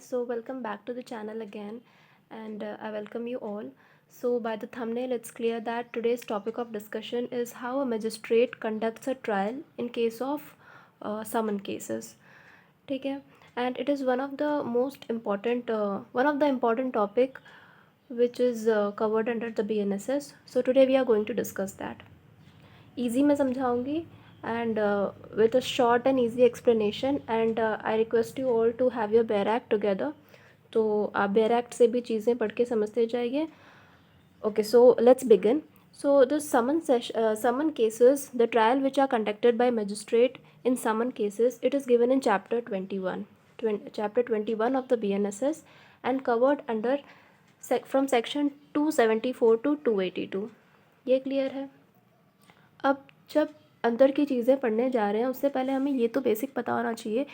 so welcome back to the channel again, and I welcome you all. So, by the thumbnail, it's clear that today's topic of discussion is how a magistrate conducts a trial in case of summon cases. ठीक है, and it is one of the important topic which is covered under the BNSS. So today we are going to discuss that. Easy में समझाऊंगी and with a short and easy explanation, and I request you all to have your Bare Act together. तो आप Bare Act से भी चीज़ें पढ़ के समझते जाइए. Okay, so let's begin. So the summon cases, the trial which are conducted by magistrate in summon cases, it is given in chapter 21, chapter 21 of the BNSS, and covered under from section 274 to 282. ये clear है? अब जब अंदर की चीज़ें पढ़ने जा रहे हैं उससे पहले हमें ये तो बेसिक पता होना चाहिए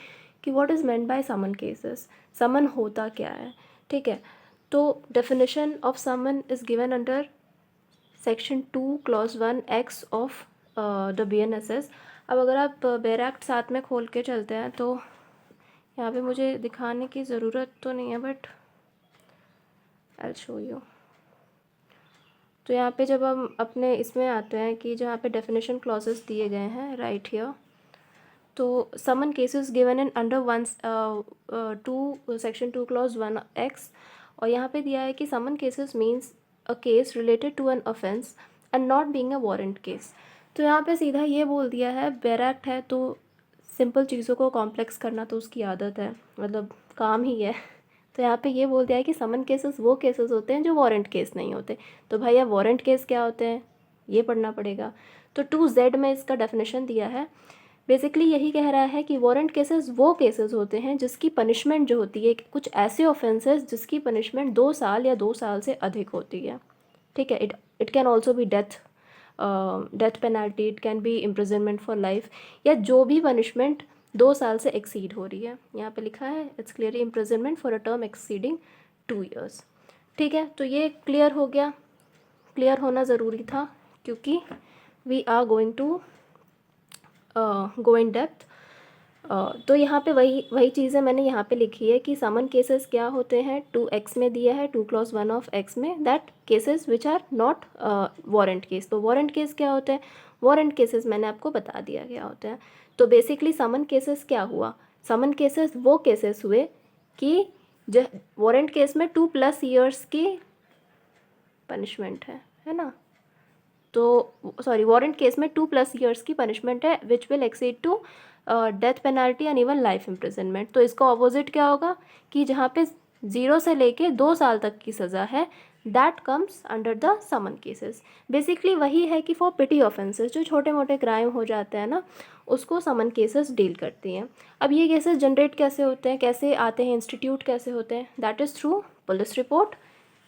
कि what is meant by summon cases. Summon होता क्या है? ठीक है, तो definition of summon is given under section 2 clause 1 of the BNSS. अब अगर आप बेयर एक्ट साथ में खोल के चलते हैं तो यहाँ पे मुझे दिखाने की ज़रूरत तो नहीं है, but I will show you. तो यहाँ पे जब हम अपने इसमें आते हैं कि जहाँ पे डेफिनेशन क्लॉजेस दिए गए हैं राइट हियर, तो summons cases given in under 2 section 2 clause 1 और यहाँ पे दिया है कि summons cases means a case related to an offence and not being a warrant case. तो यहाँ पे सीधा ये बोल दिया है, बेयर एक्ट है तो सिंपल चीज़ों को कॉम्प्लेक्स करना तो उसकी आदत है, मतलब काम ही है. तो यहाँ पे ये बोल दिया है कि समन केसेस वो केसेस होते हैं जो वारंट केस नहीं होते. तो भैया वारंट केस क्या होते हैं ये पढ़ना पड़ेगा. तो 2Z में इसका डेफिनेशन दिया है. बेसिकली यही कह रहा है कि वारंट केसेस वो केसेस होते हैं जिसकी पनिशमेंट जो होती है, कुछ ऐसे ऑफेंसेस जिसकी पनिशमेंट 2 साल या 2 साल से अधिक होती है. ठीक है, it can also be death penalty, it can be imprisonment for life, या जो भी पनिशमेंट 2 साल से एक्सीड हो रही है. यहाँ पे लिखा है it's clearly imprisonment for a term exceeding 2 years. ठीक है, तो ये क्लियर हो गया. क्लियर होना ज़रूरी था क्योंकि we are going to go in depth. तो यहाँ पे वही चीज़ें मैंने यहाँ पे लिखी है कि समन केसेस क्या होते हैं. 2X में दिया है, 2 क्लॉज 1 ऑफ X में, that cases which are not warrant case. तो वारंट केस क्या होते हैं? वारंट केसेस मैंने आपको बता दिया क्या होते हैं. तो बेसिकली समन केसेस क्या हुआ? समन केसेस वो केसेस हुए कि वारंट केस में 2+ years की पनिशमेंट है ना. तो सॉरी, वारंट केस में 2+ years की पनिशमेंट है which will exceed to death penalty and even life imprisonment. तो इसका ऑपोजिट क्या होगा कि जहाँ पे 0 से लेके 2 साल तक की सज़ा है, that comes under the summon cases. Basically वही है कि फॉर पिटी ऑफेंसेस, जो छोटे मोटे क्राइम हो जाते हैं ना, उसको समन केसेस डील करती हैं. अब ये केसेस जनरेट कैसे होते हैं, कैसे आते हैं, इंस्टीट्यूट कैसे होते हैं? That is through police report.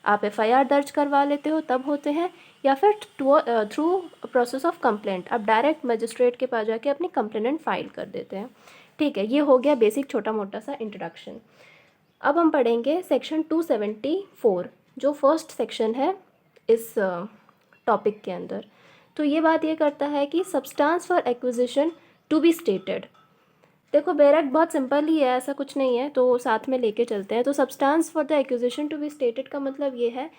आप FIR दर्ज करवा लेते हो तब होते हैं, या फिर थ्रू प्रोसेस ऑफ कंप्लेंट. आप डायरेक्ट मजिस्ट्रेट के पास जाके अपनी कंप्लेंट फाइल कर देते हैं. ठीक है, ये हो गया बेसिक छोटा मोटा सा इंट्रोडक्शन. अब हम पढ़ेंगे सेक्शन 274 जो फर्स्ट सेक्शन है इस टॉपिक के अंदर. तो ये बात ये करता है कि substance for acquisition to be stated. देखो बेयर एक्ट बहुत सिंपल ही है, ऐसा कुछ नहीं है, तो साथ में लेके चलते हैं. तो substance for the acquisition to be stated का मतलब ये है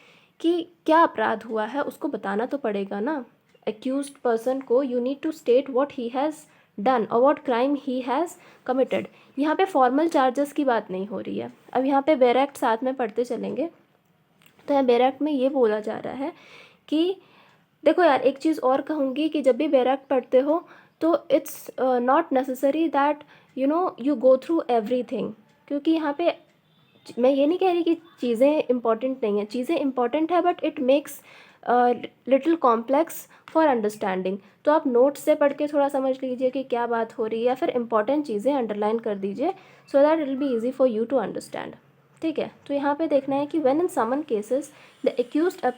कि क्या अपराध हुआ है उसको बताना तो पड़ेगा ना. एक्यूज्ड पर्सन को you need to state what he has done और what crime he has committed. यहाँ पे फॉर्मल चार्जेस की बात नहीं हो रही है. अब यहाँ पे बेयर एक्ट साथ में पढ़ते चलेंगे. तो यहाँ बेयर एक्ट में ये बोला जा रहा है कि देखो यार, एक चीज़ और कहूँगी कि जब भी बेयर एक्ट पढ़ते हो तो it's not necessary that you go through everything. क्योंकि यहाँ पे मैं ये नहीं कह रही कि चीज़ें इंपॉर्टेंट नहीं हैं, चीज़ें इंपॉर्टेंट है, but it makes little complex for understanding. तो आप नोट्स से पढ़ के थोड़ा समझ लीजिए कि क्या बात हो रही है, या फिर इंपॉर्टेंट चीज़ें अंडरलाइन कर दीजिए so that it will be easy for you to understand. ठीक है, तो यहाँ पे देखना है कि when in summons cases the accused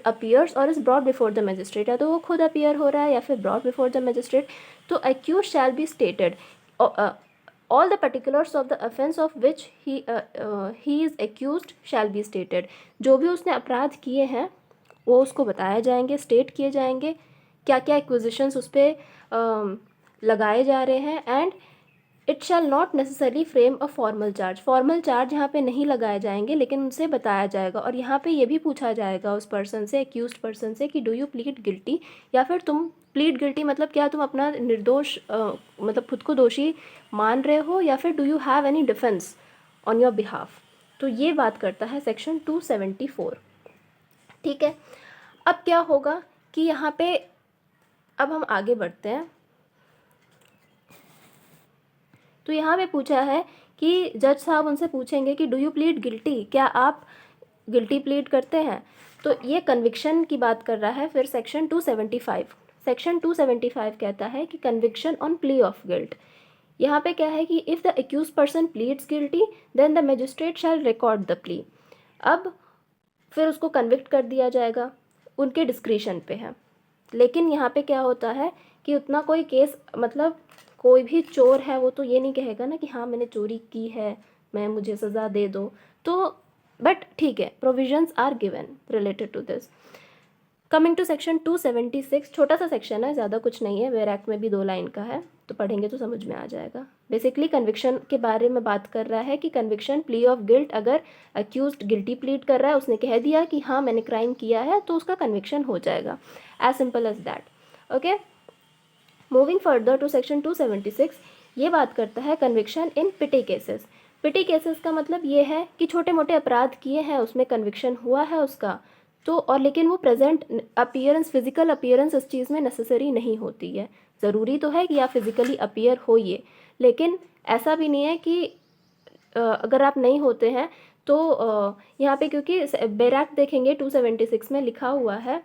appears or is brought before the magistrate, या तो वो खुद appear हो रहा है या फिर brought before the magistrate. तो accused shall be stated all the particulars of the offense of which he is accused shall be stated. जो भी उसने अपराध किए हैं वो उसको बताए जाएंगे, स्टेट किए जाएंगे, क्या क्या एक्विजिशंस उस पर लगाए जा रहे हैं, and it shall not necessarily frame a formal charge. Formal charge यहाँ पे नहीं लगाए जाएंगे, लेकिन उनसे बताया जाएगा। और यहाँ पे ये भी पूछा जाएगा उस पर्सन से, एक्यूज्ड पर्सन से, कि डू यू प्लीड गिल्टी, या फिर तुम प्लीड गिल्टी मतलब क्या तुम अपना निर्दोष मतलब खुद को दोषी मान रहे हो, या फिर do you have any defence on your behalf. तो ये बात करता है सेक्शन 274। ठीक है, अब क्या होगा कि यहाँ पे अब हम आगे बढ़ते हैं। तो यहाँ पे पूछा है कि जज साहब उनसे पूछेंगे कि डू यू प्लीड गिल्टी, क्या आप गिल्टी प्लीड करते हैं। तो ये कन्विक्शन की बात कर रहा है। फिर सेक्शन 275, सेक्शन 275 कहता है कि conviction on plea of guilt. यहाँ पे क्या है कि if the accused person pleads guilty then the magistrate shall record the plea. अब फिर उसको कन्विक्ट कर दिया जाएगा, उनके डिस्क्रिशन पे है। लेकिन यहाँ पे क्या होता है कि उतना कोई केस, मतलब कोई भी चोर है वो तो ये नहीं कहेगा ना कि हाँ मैंने चोरी की है, मैं मुझे सज़ा दे दो। तो बट ठीक है, provisions are given related to this. Coming to section 276, छोटा सा सेक्शन है, ज़्यादा कुछ नहीं है, वेयर एक्ट में भी 2 लाइन का है, तो पढ़ेंगे तो समझ में आ जाएगा। बेसिकली कन्विक्शन के बारे में बात कर रहा है कि कन्विक्शन प्ली ऑफ गिल्ट, अगर अक्यूज्ड गिल्टी प्लीड कर रहा है, उसने कह दिया कि हाँ मैंने क्राइम किया है, तो उसका कन्विक्शन हो जाएगा, as simple as that. Okay, moving further to section 276, ये बात करता है conviction in petty cases. Petty cases का मतलब ये है कि छोटे मोटे अपराध किए हैं, उसमें कन्विक्शन हुआ है उसका, तो और लेकिन वो प्रेजेंट अपीयरेंस, फिजिकल अपीयरेंस इस चीज़ में नेसेसरी नहीं होती है। ज़रूरी तो है कि आप फिजिकली अपीयर होइए, लेकिन ऐसा भी नहीं है कि अगर आप नहीं होते हैं तो यहाँ पे, क्योंकि बैराक देखेंगे 276 में लिखा हुआ है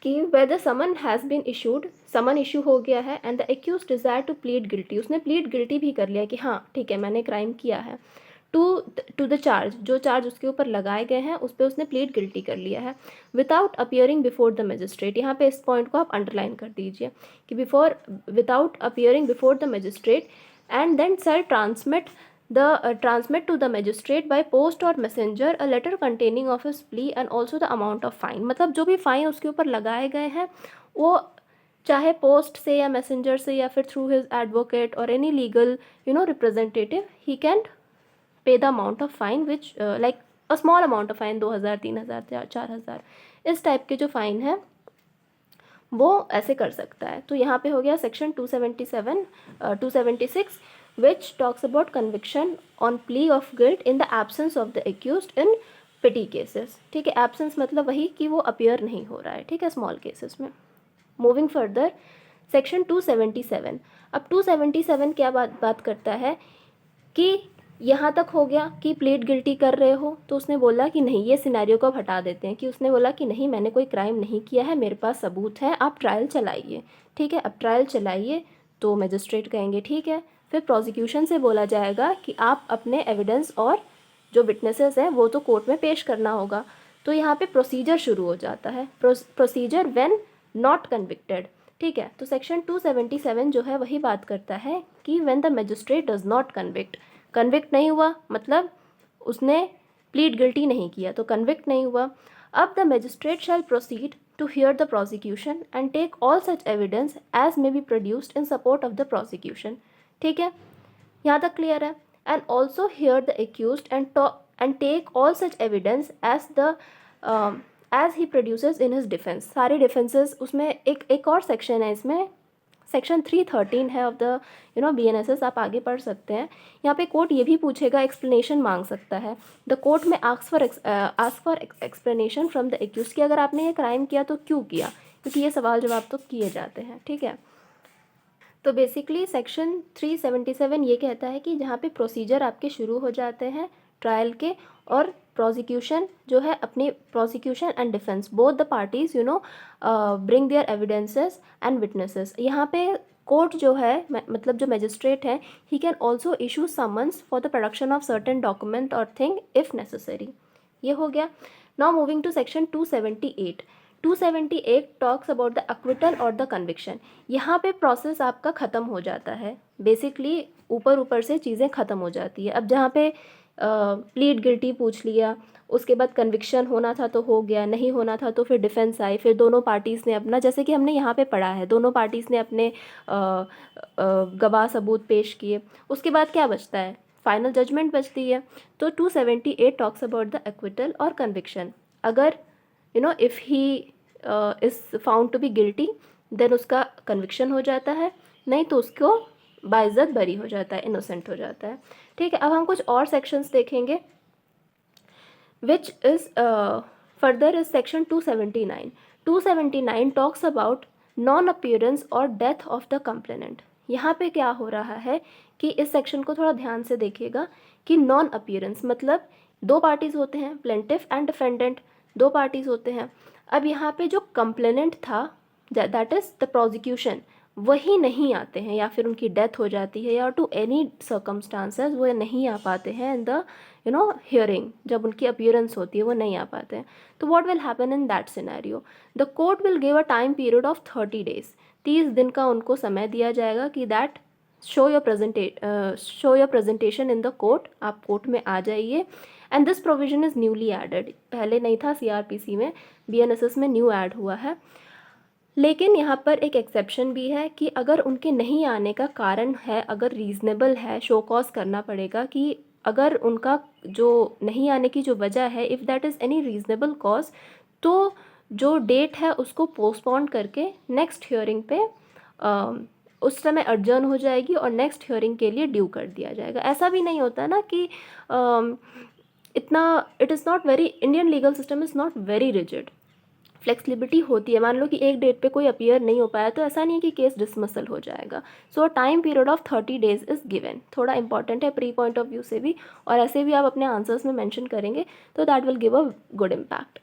कि whether summons has been issued, summons issue हो गया है, and the accused desire to plead guilty, उसने प्लीड गिल्टी भी कर लिया कि हाँ ठीक है मैंने क्राइम किया है, टू द चार्ज, जो चार्ज उसके ऊपर लगाए गए हैं उस पर उसने प्लीड गिल्टी कर लिया है, without appearing before the magistrate. यहाँ पे इस पॉइंट को आप अंडरलाइन कर दीजिए कि without appearing before the magistrate, and then sir transmit to the magistrate by post or messenger a letter containing of his plea and also the amount of fine। मतलब जो भी फाइन उसके ऊपर लगाए गए हैं वो चाहे पोस्ट से या मैसेंजर से या फिर थ्रू हिज एडवोकेट और any legal representative, he can pay the amount of fine which like a small amount of fine, 2000, 3000, 4000, इस टाइप के जो फाइन है वो ऐसे कर सकता है। तो यहाँ पे हो गया section 276 which talks about conviction on plea of guilt in the absence of the accused in petty cases। ठीक है, absence मतलब वही कि वो appear नहीं हो रहा है, ठीक है, small cases में। Moving further, section 277। अब 277 क्या बात करता है कि यहाँ तक हो गया कि प्लीड गिल्टी कर रहे हो, तो उसने बोला कि नहीं, ये सिनेरियो को अब हटा देते हैं कि उसने बोला कि नहीं मैंने कोई क्राइम नहीं किया है, मेरे पास सबूत है, आप ट्रायल चलाइए। ठीक है, अब ट्रायल चलाइए, तो मजिस्ट्रेट कहेंगे ठीक है। फिर प्रोसिक्यूशन से बोला जाएगा कि आप अपने एविडेंस और जो विटनेसेस हैं वो तो कोर्ट में पेश करना होगा। तो यहाँ पे प्रोसीजर शुरू हो जाता है, प्रोसीजर व्हेन नॉट कन्विक्टेड। ठीक है, तो सेक्शन 277 जो है वही बात करता है कि when the magistrate does not convict नहीं हुआ, मतलब उसने प्लीड गिल्टी नहीं किया, तो कन्विक्ट नहीं हुआ। अब the magistrate shall proceed to hear the prosecution and take all such evidence as may be produced in support of the prosecution। ठीक है, यहाँ तक क्लियर है। And also hear the accused and take all such evidence as he produces in his defense। सारे defences उसमें एक और section है, इसमें सेक्शन 313 है ऑफ द BNSS, आप आगे पढ़ सकते हैं। यहाँ पे कोर्ट ये भी पूछेगा, एक्सप्लेनेशन मांग सकता है। द कोर्ट में ask for explanation from the accused कि अगर आपने ये क्राइम किया तो क्यों किया, क्योंकि ये सवाल जवाब तो किए जाते हैं। ठीक है, तो बेसिकली सेक्शन 377 ये कहता है कि जहाँ पे प्रोसीजर आपके शुरू हो जाते हैं ट्रायल के, और प्रोसिक्यूशन जो है अपनी prosecution and defence both the parties bring their evidences and witnesses. यहाँ पे कोर्ट जो है मतलब जो मजिस्ट्रेट है, he can also issue summons for the production of certain document और थिंग इफ़ नेसेसरी। ये हो गया। Now moving to section 278। 278 talks about the acquittal और द कन्विक्शन। यहाँ पे प्रोसेस आपका ख़त्म हो जाता है, बेसिकली ऊपर से चीज़ें ख़त्म हो जाती है। अब जहाँ पे प्लीड गिल्टी पूछ लिया, उसके बाद कन्विक्शन होना था तो हो गया, नहीं होना था तो फिर डिफेंस आई, फिर दोनों पार्टीज़ ने अपना, जैसे कि हमने यहाँ पे पढ़ा है, दोनों पार्टीज़ ने अपने गवाह सबूत पेश किए, उसके बाद क्या बचता है, फाइनल जजमेंट बचती है। तो 278 टॉक्स अबाउट द एक्विटल और कन्विक्शन। अगर if he is found to be guilty then उसका कन्विक्शन हो जाता है, नहीं तो उसको बाइज्जत बरी हो जाता है, इनोसेंट हो जाता है। ठीक है, अब हम कुछ और सेक्शंस देखेंगे which is further is section 279. 279 talks about non appearance or death of the complainant. यहाँ पे क्या हो रहा है कि इस सेक्शन को थोड़ा ध्यान से देखिएगा कि नॉन अपीयरेंस मतलब दो पार्टीज होते हैं, प्लेंटिफ एंड डिफेंडेंट, दो पार्टीज होते हैं। अब यहाँ पे जो कंप्लेनेंट था दैट इज द प्रोसिक्यूशन, वही नहीं आते हैं या फिर उनकी डेथ हो जाती है या टू एनी सर्कमस्टांसेस वो नहीं आ पाते हैं इन द हियरिंग, जब उनकी अपीयरेंस होती है वो नहीं आ पाते हैं। तो what will happen in that scenario, the court will give a time period of 30 days, 30 दिन का उनको समय दिया जाएगा कि that show your presentation in the court, आप कोर्ट में आ जाइए। And this provision is newly added, पहले नहीं था, CRPC में, BNSS में न्यू ऐड हुआ है। लेकिन यहाँ पर एक एक्सेप्शन भी है कि अगर उनके नहीं आने का कारण है, अगर रीज़नेबल है, शो कॉज करना पड़ेगा कि अगर उनका जो नहीं आने की जो वजह है, if that is any reasonable cause, तो जो डेट है उसको पोस्टपोन करके नेक्स्ट हियरिंग पे उस समय अर्जन हो जाएगी और नेक्स्ट हियरिंग के लिए ड्यू कर दिया जाएगा। ऐसा भी नहीं होता ना कि इतना, it is not very, Indian legal system is not very rigid, flexibility होती है। मान लो कि एक डेट पे कोई अपीयर नहीं हो पाया तो ऐसा नहीं है कि केस डिसमिसल हो जाएगा। सो time period of 30 days is given, थोड़ा इंपॉर्टेंट है प्री पॉइंट ऑफ व्यू से भी, और ऐसे भी आप अपने आंसर्स में मेंशन करेंगे तो that will give a good impact.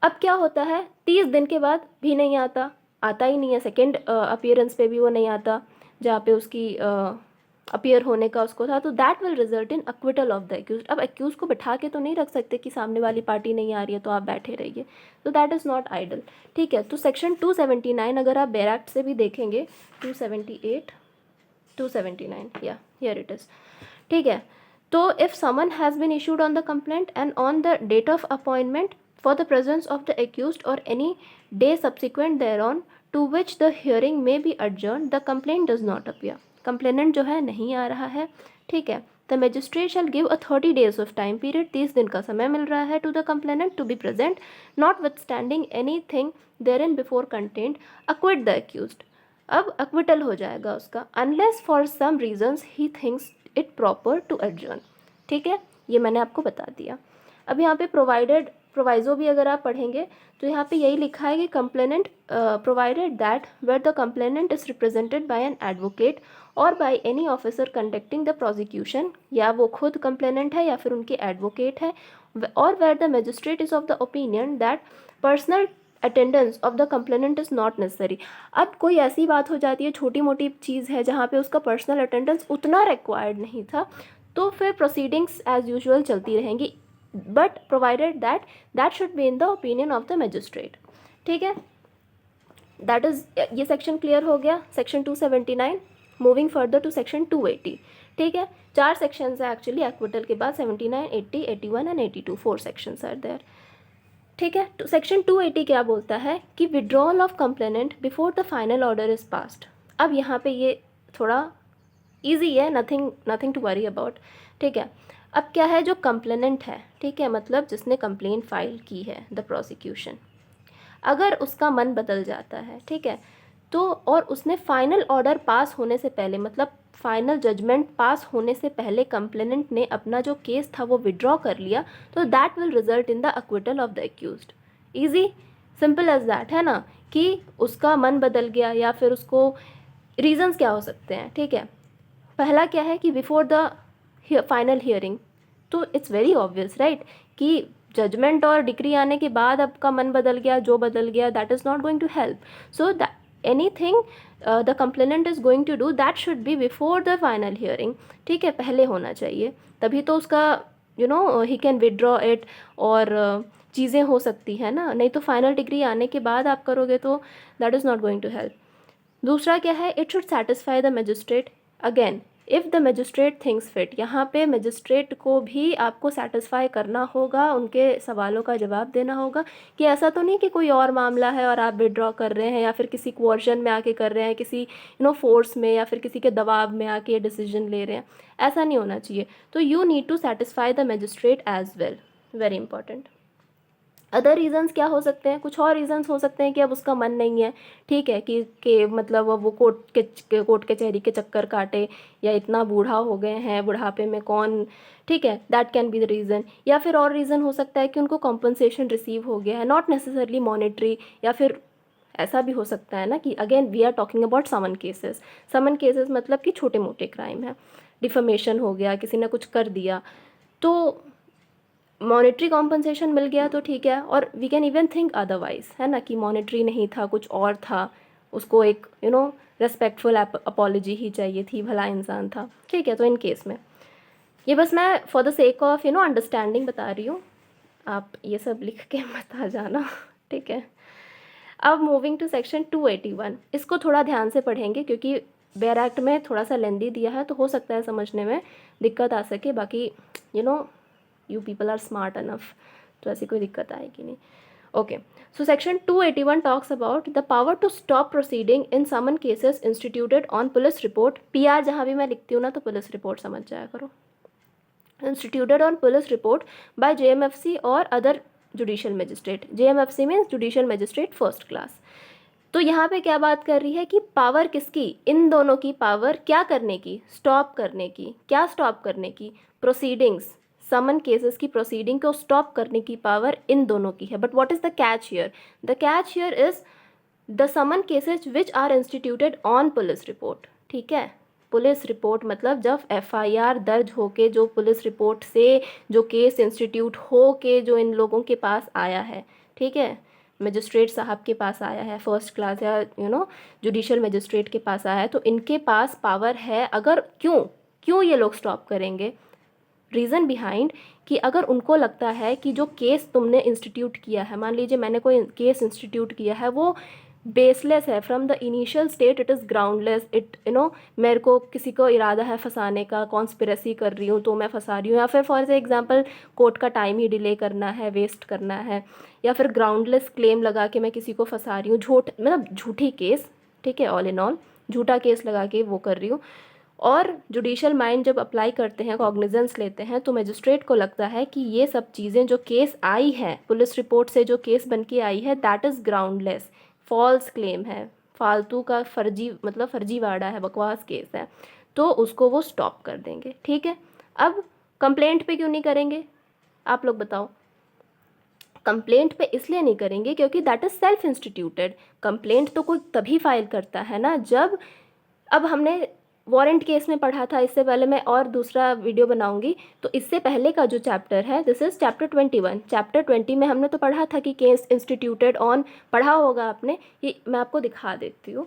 अब क्या होता है, 30 दिन के बाद भी नहीं आता, आता ही नहीं है, सेकेंड अपीयरेंस पे भी वो नहीं आता जहाँ पे उसकी अपीयर होने का उसको था, तो that will result in acquittal of the accused. अब एक्यूज को बिठा के तो नहीं रख सकते कि सामने वाली पार्टी नहीं आ रही है तो आप बैठे रहिए, तो दैट इज़ नॉट आइडल। ठीक है, तो सेक्शन 279 अगर आप बेयर एक्ट से भी देखेंगे, 278 279 या हियर इट इज़। ठीक है, तो if summons has been issued on the complaint and on the date of appointment for the presence of the accused or any day subsequent thereon to which the hearing may be adjourned, the complaint does not appear. Complainant जो है नहीं आ रहा है, ठीक है, the magistrate shall give a 30 days of time period, 30 दिन का समय मिल रहा है to the complainant to be present, notwithstanding anything therein before contained, acquit the accused. अब acquittal हो जाएगा उसका, unless for some reasons he thinks it proper to adjourn. ठीक है, ये मैंने आपको बता दिया। अब यहाँ पे प्रोवाइजो भी अगर आप पढ़ेंगे तो यहाँ पे यही लिखा है कि complainant provided that where the complainant is represented by an advocate और by any officer conducting the prosecution, या वो खुद कंप्लेनेंट है या फिर उनके एडवोकेट है, और where the magistrate is of the opinion that personal attendance of the complainant is not necessary. अब कोई ऐसी बात हो जाती है, छोटी मोटी चीज़ है जहाँ पे उसका पर्सनल अटेंडेंस उतना रिक्वायर्ड नहीं था, तो फिर प्रोसीडिंग्स एज यूजुअल चलती रहेंगी, but provided that should be in the opinion of the magistrate. ठीक है, दैट इज़, ये सेक्शन क्लियर हो गया, section 279। Moving further to section 280। ठीक है, 4 सेक्शंस है एक्चुअली एक्विटल के बाद, 79, 80, 81 एंड 82, 4 सेक्शंस आर देयर। ठीक है, तो सेक्शन 280 क्या बोलता है कि withdrawal of complainant before the final order is passed. अब यहाँ पे ये थोड़ा ईजी है, नथिंग टू वरी अबाउट। ठीक है, अब क्या है, जो कंप्लेनेंट है, ठीक है, मतलब जिसने कंप्लेंट फाइल की है द प्रोसिक्यूशन, अगर उसका मन बदल जाता है, ठीक है, तो और उसने फाइनल ऑर्डर पास होने से पहले, मतलब फाइनल जजमेंट पास होने से पहले कंप्लेनेंट ने अपना जो केस था वो विड्रॉ कर लिया, तो that will result in the acquittal of the accused. Easy, simple as that, है ना, कि उसका मन बदल गया या फिर उसको रीजंस क्या हो सकते हैं। ठीक है, पहला क्या है कि बिफोर द फाइनल हियरिंग, तो इट्स वेरी ऑब्वियस राइट कि जजमेंट और डिक्री आने के बाद आपका मन बदल गया, जो बदल गया, that is not going to help. So anything the complainant is going to do that should be before the final hearing. ठीक है, पहले होना चाहिए, तभी तो उसका ही कैन विड्रॉ इट, और चीज़ें हो सकती है ना, नहीं तो फाइनल डिग्री आने के बाद आप करोगे तो that is not going to help. दूसरा क्या है, it should satisfy the magistrate. Again if the magistrate thinks fit, यहाँ पे मजिस्ट्रेट को भी आपको सेटिस्फाई करना होगा, उनके सवालों का जवाब देना होगा कि ऐसा तो नहीं कि कोई और मामला है और आप विड्रॉ कर रहे हैं या फिर किसी कोर्शन में आके कर रहे हैं, किसी फोर्स में या फिर किसी के दबाव में आके ये डिसीजन ले रहे हैं, ऐसा नहीं होना चाहिए। तो you need to satisfy the magistrate as well, very important. Other reasons क्या हो सकते हैं, कुछ और रीज़न्स हो सकते हैं कि अब उसका मन नहीं है, ठीक है, कि मतलब अब वो कोर्ट कचहरी के चक्कर काटे, या इतना बूढ़ा हो गए हैं, बुढ़ापे में कौन, ठीक है, that can be the reason. या फिर और रीज़न हो सकता है कि उनको कॉम्पनसेशन रिसीव हो गया है, नॉट नेसेसरली मॉनेटरी, या फिर ऐसा भी हो सकता है ना कि again we are talking about summons cases. Summons cases मतलब कि छोटे मोटे क्राइम है, डिफमेशन हो गया, किसी ने कुछ कर दिया, तो मॉनेटरी कॉम्पनसेशन मिल गया तो ठीक है, और we can even think otherwise, है ना, कि मॉनेटरी नहीं था, कुछ और था, उसको एक रेस्पेक्टफुल अपॉलॉजी ही चाहिए थी, भला इंसान था, ठीक है। तो इन केस में ये बस मैं for the sake of understanding बता रही हूँ, आप ये सब लिख के मत आ जाना, ठीक है। अब मूविंग टू सेक्शन 281, इसको थोड़ा ध्यान से पढ़ेंगे क्योंकि बेयर एक्ट में थोड़ा सा लेंदी दिया है, तो हो सकता है समझने में दिक्कत आ सके, बाकी you people are smart enough, तो ऐसी कोई दिक्कत आएगी नहीं। Okay, so section 281 talks about the power to stop proceeding in summons cases instituted on police report. PR जहाँ भी मैं लिखती हूँ ना, तो पुलिस रिपोर्ट समझ जाया करो। Instituted on police report by JMFC और other judicial magistrate. JMFC means judicial magistrate first class. तो यहाँ पे क्या बात कर रही है कि पावर किसकी, इन दोनों की पावर क्या करने की, स्टॉप करने की। क्या स्टॉप करने की? प्रोसीडिंग्स, समन केसेस की प्रोसीडिंग को स्टॉप करने की पावर इन दोनों की है। But what is the catch here? The catch here is the summon cases which are instituted on police report, ठीक है। पुलिस रिपोर्ट मतलब जब FIR दर्ज होके, जो पुलिस रिपोर्ट से जो केस इंस्टीट्यूट हो के जो इन लोगों के पास आया है, ठीक है, मजिस्ट्रेट साहब के पास आया है फर्स्ट क्लास, या जुडिशियल मजिस्ट्रेट के पास आया है, तो इनके पास पावर है। अगर क्यों ये लोग स्टॉप करेंगे? रीज़न बिहाइंड कि अगर उनको लगता है कि जो केस तुमने इंस्टीट्यूट किया है, मान लीजिए मैंने कोई केस इंस्टीट्यूट किया है, वो बेसलेस है, from the initial state it is groundless, मेरे को किसी को इरादा है फंसाने का, कॉन्स्पिरेसी कर रही हूँ तो मैं फंसा रही हूँ, या फिर फॉर एग्जांपल कोर्ट का टाइम ही डिले करना है, वेस्ट करना है, या फिर ग्राउंडलेस क्लेम लगा के मैं किसी को फंसा रही हूँ, मतलब झूठी केस, ठीक है, ऑल इन ऑल झूठा केस लगा के वो कर रही हूँ। और जुडिशियल माइंड जब अप्लाई करते हैं, कॉग्निजेंस लेते हैं, तो मजिस्ट्रेट को लगता है कि ये सब चीज़ें जो केस आई हैं, पुलिस रिपोर्ट से जो केस बन के आई है, that is groundless, false claim है, फालतू का फर्जी, मतलब फर्जीवाड़ा है, बकवास केस है, तो उसको वो स्टॉप कर देंगे, ठीक है। अब कंप्लेंट पे क्यों नहीं करेंगे, आप लोग बताओ? कंप्लेंट पे इसलिए नहीं करेंगे क्योंकि that is self instituted. Complaint तो कोई तभी फाइल करता है ना जब, अब हमने वारंट केस में पढ़ा था, इससे पहले मैं और दूसरा वीडियो बनाऊंगी, तो इससे पहले का जो चैप्टर है, दिस इज़ चैप्टर 21। चैप्टर 20 में हमने तो पढ़ा था कि केस इंस्टीट्यूटेड ऑन, पढ़ा होगा आपने, ये मैं आपको दिखा देती हूँ,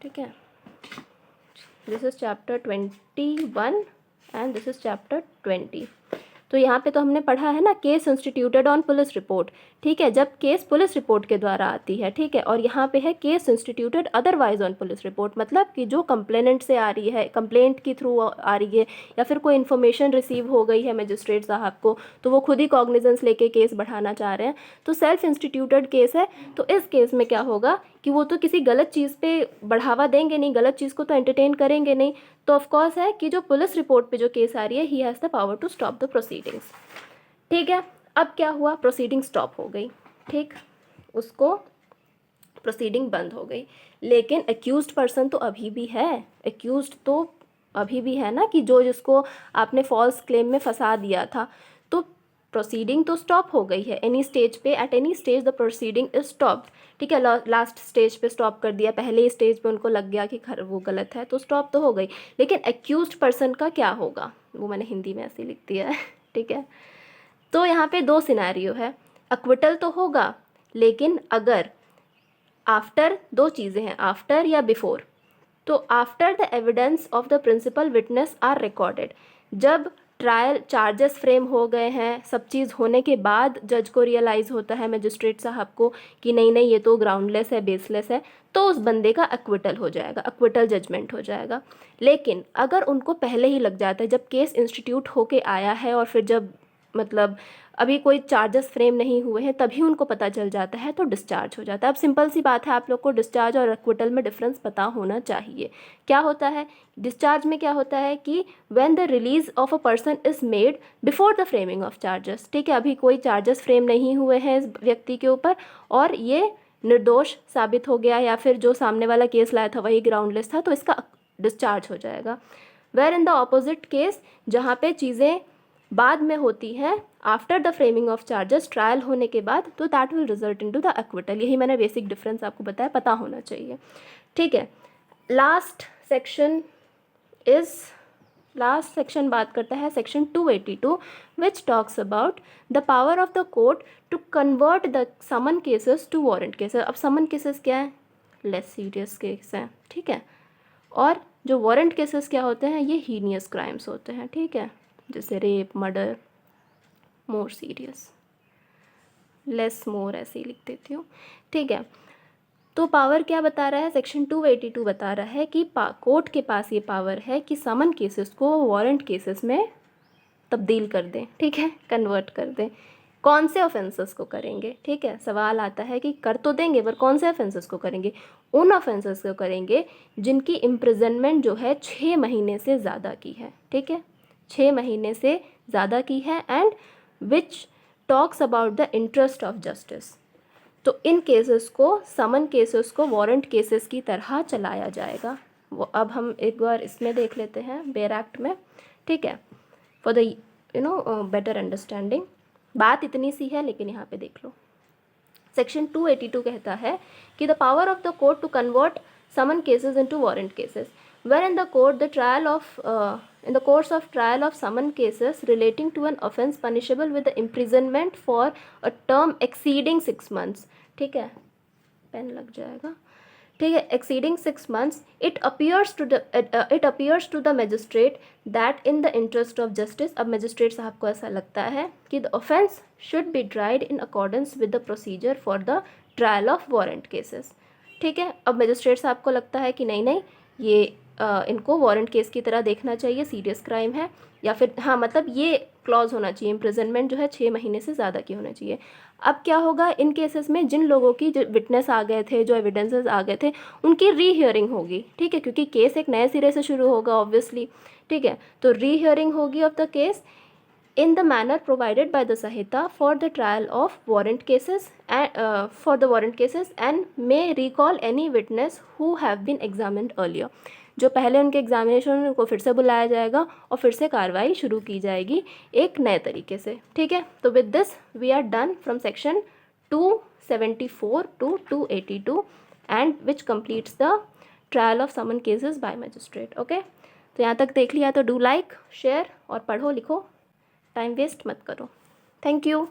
ठीक है। This is chapter 21 and this is chapter 20। तो यहाँ पे तो हमने पढ़ा है ना, case instituted on police report, ठीक है, जब केस पुलिस रिपोर्ट के द्वारा आती है, ठीक है। और यहाँ पे है case instituted otherwise on police report, मतलब कि जो कंप्लेनेंट से आ रही है, कंप्लेंट के थ्रू आ रही है, या फिर कोई इन्फॉर्मेशन रिसीव हो गई है मजिस्ट्रेट साहब को, तो वो खुद ही कॉग्निजेंस लेके केस बढ़ाना चाह रहे हैं, तो सेल्फ इंस्टीट्यूटेड केस है। तो इस केस में क्या होगा कि वो तो किसी गलत चीज़ पे बढ़ावा देंगे नहीं, गलत चीज़ को तो एंटरटेन करेंगे नहीं, तो ऑफकोर्स है कि जो पुलिस रिपोर्ट पे जो केस आ रही है, he has the power to stop the proceedings, ठीक है। अब क्या हुआ, प्रोसीडिंग स्टॉप हो गई, ठीक, उसको प्रोसीडिंग बंद हो गई, लेकिन एक्यूज्ड पर्सन तो अभी भी है, एक्यूज्ड तो अभी भी है ना, कि जो जिसको आपने फॉल्स क्लेम में फंसा दिया था, तो प्रोसीडिंग तो स्टॉप हो गई है। एनी स्टेज पे, at any stage the proceeding is stopped, ठीक है। लास्ट स्टेज पे स्टॉप कर दिया, पहले ही स्टेज पे उनको लग गया कि वो गलत है, तो स्टॉप तो हो गई, लेकिन एक्यूज्ड पर्सन का क्या होगा, वो मैंने हिंदी में ऐसे लिख दिया है, ठीक है। तो यहाँ पे दो सिनेरियो है, अक्विटल तो होगा, लेकिन अगर आफ्टर, दो चीज़ें हैं, आफ्टर या बिफोर। तो after the evidence of the principal witness are recorded, जब ट्रायल चार्जेस फ्रेम हो गए हैं, सब चीज़ होने के बाद जज को रियलाइज़ होता है, मजिस्ट्रेट साहब को, कि नहीं नहीं ये तो ग्राउंडलेस है, बेसलेस है, तो उस बंदे का एक्विटल हो जाएगा, एक्विटल जजमेंट हो जाएगा। लेकिन अगर उनको पहले ही लग जाता है, जब केस इंस्टीट्यूट होके आया है और फिर जब मतलब अभी कोई चार्जेस फ्रेम नहीं हुए हैं तभी उनको पता चल जाता है, तो डिस्चार्ज हो जाता है। अब सिंपल सी बात है, आप लोग को डिस्चार्ज और एक्विटल में डिफरेंस पता होना चाहिए। क्या होता है डिस्चार्ज में? क्या होता है कि when the release of a person is made before the framing of charges, ठीक है, अभी कोई चार्जेस फ्रेम नहीं हुए हैं इस व्यक्ति के ऊपर और ये निर्दोष साबित हो गया, या फिर जो सामने वाला केस लाया था वही ग्राउंडलेस था, तो इसका डिस्चार्ज हो जाएगा। Where in the opposite case, जहाँ पे चीज़ें बाद में होती हैं, after the framing of charges, trial होने के बाद, तो that will result into the acquittal. यही मैंने बेसिक डिफरेंस आपको बताया, पता होना चाहिए, ठीक है। लास्ट सेक्शन बात करता है section 282, which talks about the power of the court to convert the summon cases to warrant cases. अब समन केसेस क्या है? लेस सीरियस केस हैं, ठीक है, और जो वारंट केसेस क्या होते हैं? ये हीनियस क्राइम्स होते हैं, ठीक है, जैसे rape, murder, more serious, less more ऐसे ही लिख देती हूँ, ठीक है। तो पावर क्या बता रहा है? सेक्शन 282 बता रहा है कि कोर्ट के पास ये पावर है कि समन केसेस को वारंट केसेस में तब्दील कर दें, ठीक है, कन्वर्ट कर दें। कौन से ऑफेंसेस को करेंगे? ठीक है, सवाल आता है कि कर तो देंगे पर कौन से ऑफेंसेस को करेंगे? उन ऑफेंसेस को करेंगे जिनकी इम्प्रिजनमेंट जो है 6 महीने से ज़्यादा की है, ठीक है, 6 महीने से ज़्यादा की है, and which talks about the interest of justice. तो इन केसेस को, समन केसेस को वारंट केसेस की तरह चलाया जाएगा। वो अब हम एक बार इसमें देख लेते हैं बेयर एक्ट में, ठीक है, फॉर द बेटर अंडरस्टैंडिंग। बात इतनी सी है लेकिन यहाँ पे देख लो। सेक्शन 282 कहता है कि the power of the court to convert summon cases into warrant cases, wherein the court the trial of in the course of trial of summon cases relating to an offence punishable with the imprisonment for a term exceeding 6 months, ठीक है, pen लग जाएगा, ठीक है, exceeding 6 months, it appears to the magistrate that in the interest of justice, अब magistrate साहब को ऐसा लगता है कि the offence should be tried in accordance with the procedure for the trial of warrant cases, ठीक है। अब magistrate साहब को लगता है कि नहीं नहीं ये इनको वारंट केस की तरह देखना चाहिए, सीरियस क्राइम है, या फिर हाँ मतलब ये क्लॉज होना चाहिए, इम्प्रिजनमेंट जो है 6 महीने से ज़्यादा की होना चाहिए। अब क्या होगा इन केसेस में? जिन लोगों की जो विटनेस आ गए थे, जो एविडेंसेस आ गए थे, उनकी री हियरिंग होगी, ठीक है, क्योंकि केस एक नए सिरे से शुरू होगा ऑब्वियसली, ठीक है, तो री हियरिंग होगी of the case in the manner provided by the Sahita for the trial of warrant cases and may recall any witness who have been examined earlier। जो पहले उनके एग्जामिनेशन उनको फिर से बुलाया जाएगा और फिर से कार्रवाई शुरू की जाएगी एक नए तरीके से, ठीक है। तो with this we are done from section 274 to 282 and which completes the trial of summon cases by magistrate. Okay, तो यहाँ तक देख लिया तो डू लाइक, शेयर और पढ़ो लिखो, टाइम वेस्ट मत करो। Thank you.